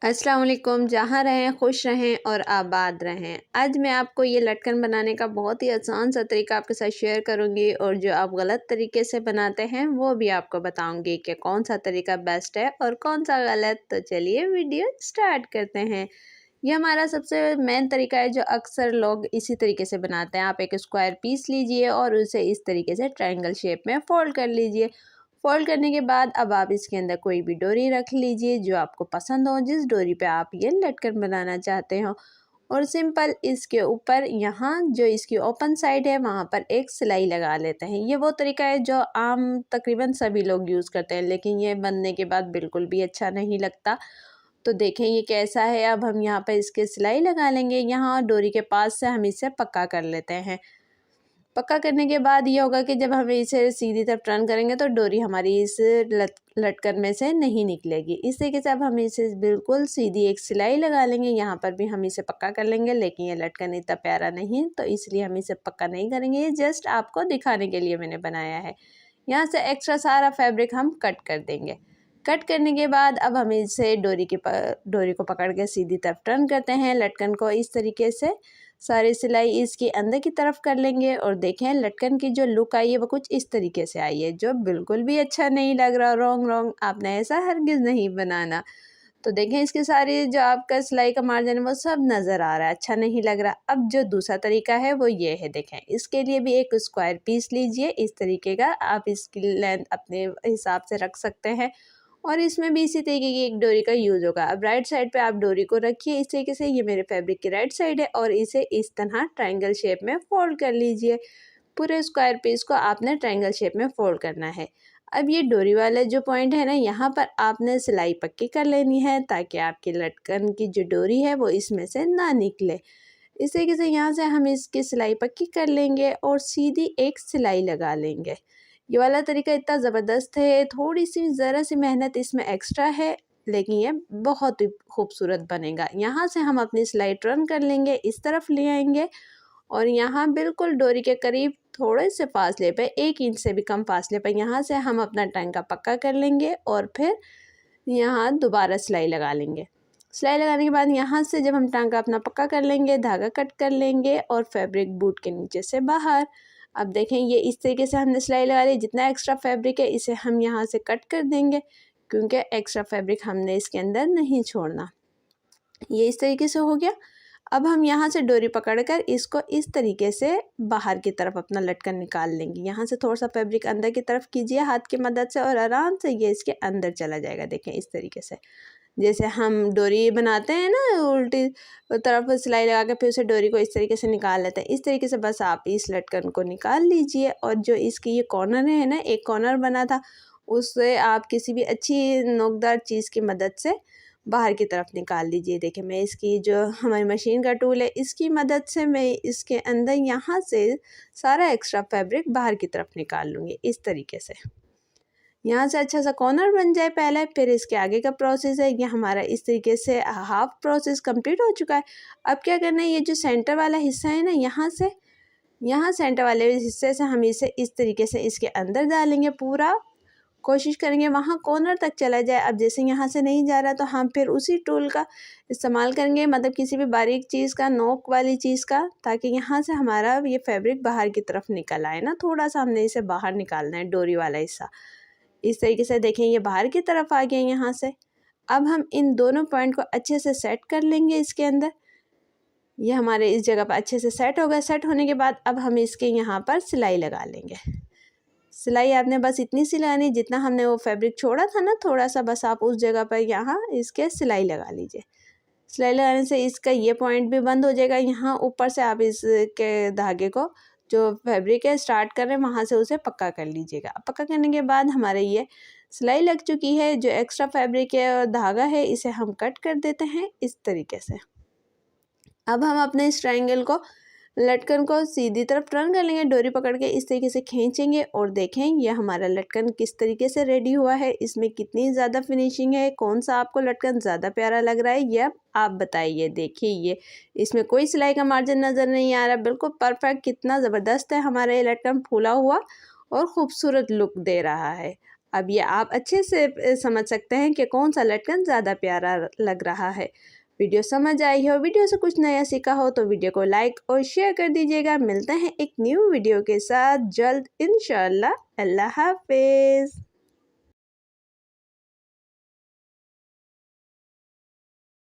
अस्सलाम वालेकुम। जहाँ रहें खुश रहें और आबाद रहें। आज मैं आपको ये लटकन बनाने का बहुत ही आसान सा तरीका आपके साथ शेयर करूँगी और जो आप गलत तरीके से बनाते हैं वो भी आपको बताऊँगी कि कौन सा तरीका बेस्ट है और कौन सा गलत। तो चलिए वीडियो स्टार्ट करते हैं। ये हमारा सबसे मेन तरीका है जो अक्सर लोग इसी तरीके से बनाते हैं। आप एक स्क्वायर पीस लीजिए और उसे इस तरीके से ट्रायंगल शेप में फोल्ड कर लीजिए। फोल्ड करने के बाद अब आप इसके अंदर कोई भी डोरी रख लीजिए जो आपको पसंद हो, जिस डोरी पे आप ये लटकन बनाना चाहते हो। और सिंपल इसके ऊपर यहाँ जो इसकी ओपन साइड है वहाँ पर एक सिलाई लगा लेते हैं। ये वो तरीका है जो आम तकरीबन सभी लोग यूज़ करते हैं, लेकिन ये बनने के बाद बिल्कुल भी अच्छा नहीं लगता। तो देखें ये कैसा है। अब हम यहाँ पर इसके सिलाई लगा लेंगे। यहाँ डोरी के पास से हम इसे पक्का कर लेते हैं। पक्का करने के बाद ये होगा कि जब हम इसे सीधी तरफ टर्न करेंगे तो डोरी हमारी इस लटकन में से नहीं निकलेगी। इस तरीके से अब हम इसे बिल्कुल सीधी एक सिलाई लगा लेंगे। यहाँ पर भी हम इसे पक्का कर लेंगे, लेकिन ये लटकन इतना प्यारा नहीं तो इसलिए हम इसे पक्का नहीं करेंगे। ये जस्ट आपको दिखाने के लिए मैंने बनाया है। यहाँ से एक्स्ट्रा सारा फैब्रिक हम कट कर देंगे। कट करने के बाद अब हम इसे डोरी को पकड़ के सीधी तरफ टर्न करते हैं। लटकन को इस तरीके से सारी सिलाई इसके अंदर की तरफ कर लेंगे और देखें लटकन की जो लुक आई है वो कुछ इस तरीके से आई है, जो बिल्कुल भी अच्छा नहीं लग रहा। रॉन्ग आपने ऐसा हरगिज़ नहीं बनाना। तो देखें इसके सारे जो आपका सिलाई का मार्जिन है वो सब नज़र आ रहा है, अच्छा नहीं लग रहा। अब जो दूसरा तरीका है वो ये है। देखें इसके लिए भी एक स्क्वायर पीस लीजिए इस तरीके का। आप इसकी लेंथ अपने हिसाब से रख सकते हैं और इसमें भी इसी तरीके की एक डोरी का यूज़ होगा। अब राइट साइड पे आप डोरी को रखिए इस तरीके से। ये मेरे फैब्रिक की राइट साइड है और इसे इस तरह ट्रायंगल शेप में फोल्ड कर लीजिए। पूरे स्क्वायर पीस को आपने ट्रायंगल शेप में फोल्ड करना है। अब ये डोरी वाला जो पॉइंट है ना, यहाँ पर आपने सिलाई पक्की कर लेनी है ताकि आपकी लटकन की जो डोरी है वो इसमें से ना निकले। इस तरीके से यहाँ से हम इसकी सिलाई पक्की कर लेंगे और सीधी एक सिलाई लगा लेंगे। ये वाला तरीका इतना ज़बरदस्त है, थोड़ी सी ज़रा सी मेहनत इसमें एक्स्ट्रा है, लेकिन ये बहुत ही खूबसूरत बनेगा। यहाँ से हम अपनी सिलाई टर्न कर लेंगे, इस तरफ ले आएंगे और यहाँ बिल्कुल डोरी के करीब थोड़े से फासले पे, 1 इंच से भी कम फासले पर यहाँ से हम अपना टांका पक्का कर लेंगे और फिर यहाँ दोबारा सिलाई लगा लेंगे। सिलाई लगाने के बाद यहाँ से जब हम टांका अपना पक्का कर लेंगे, धागा कट कर लेंगे और फैब्रिक बूट के नीचे से बाहर। अब देखें ये इस तरीके से हमने सिलाई लगा ली। जितना एक्स्ट्रा फैब्रिक है इसे हम यहाँ से कट कर देंगे, क्योंकि एक्स्ट्रा फैब्रिक हमने इसके अंदर नहीं छोड़ना। ये इस तरीके से हो गया। अब हम यहाँ से डोरी पकड़कर इसको इस तरीके से बाहर की तरफ अपना लटकन निकाल लेंगे। यहाँ से थोड़ा सा फैब्रिक अंदर की तरफ कीजिए हाथ की मदद से और आराम से ये इसके अंदर चला जाएगा। देखें इस तरीके से, जैसे हम डोरी बनाते हैं ना, उल्टी तरफ सिलाई लगा के फिर उसे डोरी को इस तरीके से निकाल लेते हैं। इस तरीके से बस आप इस लटकन को निकाल लीजिए और जो इसकी ये कॉर्नर है ना, एक कॉर्नर बना था, उससे आप किसी भी अच्छी नोकदार चीज़ की मदद से बाहर की तरफ निकाल लीजिए। देखिए मैं इसकी जो हमारी मशीन का टूल है इसकी मदद से मैं इसके अंदर यहाँ से सारा एक्स्ट्रा फैब्रिक बाहर की तरफ निकाल लूँगी इस तरीके से। यहाँ से अच्छा सा कॉर्नर बन जाए पहले, फिर इसके आगे का प्रोसेस है। ये हमारा इस तरीके से हाफ प्रोसेस कंप्लीट हो चुका है। अब क्या करना है, ये जो सेंटर वाला हिस्सा है ना, यहाँ सेंटर वाले हिस्से से हम इसे इस तरीके से इसके अंदर डालेंगे। पूरा कोशिश करेंगे वहाँ कॉर्नर तक चला जाए। अब जैसे यहाँ से नहीं जा रहा तो हम फिर उसी टूल का इस्तेमाल करेंगे, मतलब किसी भी बारीक चीज़ का, नोक वाली चीज़ का, ताकि यहाँ से हमारा ये फैब्रिक बाहर की तरफ निकल आए ना। थोड़ा सा हमने इसे बाहर निकालना है, डोरी वाला हिस्सा। इस तरीके से देखें ये बाहर की तरफ आ गया यहाँ से। अब हम इन दोनों पॉइंट को अच्छे से सेट कर लेंगे इसके अंदर। ये हमारे इस जगह पर अच्छे से सेट हो गया। सेट होने के बाद अब हम इसके यहाँ पर सिलाई लगा लेंगे। सिलाई आपने बस इतनी सी लगानी जितना हमने वो फैब्रिक छोड़ा था ना, थोड़ा सा, बस आप उस जगह पर यहाँ इसके सिलाई लगा लीजिए। सिलाई लगाने से इसका ये पॉइंट भी बंद हो जाएगा। यहाँ ऊपर से आप इसके धागे को, जो फैब्रिक है स्टार्ट कर रहे हैं वहाँ से उसे पक्का कर लीजिएगा। पक्का करने के बाद हमारे ये सिलाई लग चुकी है। जो एक्स्ट्रा फैब्रिक है और धागा है इसे हम कट कर देते हैं इस तरीके से। अब हम अपने इस ट्रायंगल को, लटकन को सीधी तरफ टर्न कर लेंगे, डोरी पकड़ के इस तरीके से खींचेंगे और देखें ये हमारा लटकन किस तरीके से रेडी हुआ है। इसमें कितनी ज़्यादा फिनिशिंग है, कौन सा आपको लटकन ज़्यादा प्यारा लग रहा है, ये आप बताइए। देखिए ये इसमें कोई सिलाई का मार्जिन नज़र नहीं आ रहा, बिल्कुल परफेक्ट। कितना ज़बरदस्त है हमारा ये लटकन, फूला हुआ और ख़ूबसूरत लुक दे रहा है। अब ये आप अच्छे से समझ सकते हैं कि कौन सा लटकन ज़्यादा प्यारा लग रहा है। वीडियो समझ आई हो, वीडियो से कुछ नया सीखा हो तो वीडियो को लाइक और शेयर कर दीजिएगा। मिलते हैं एक न्यू वीडियो के साथ जल्द इंशाअल्लाह। अल्लाह हाफ़िज़।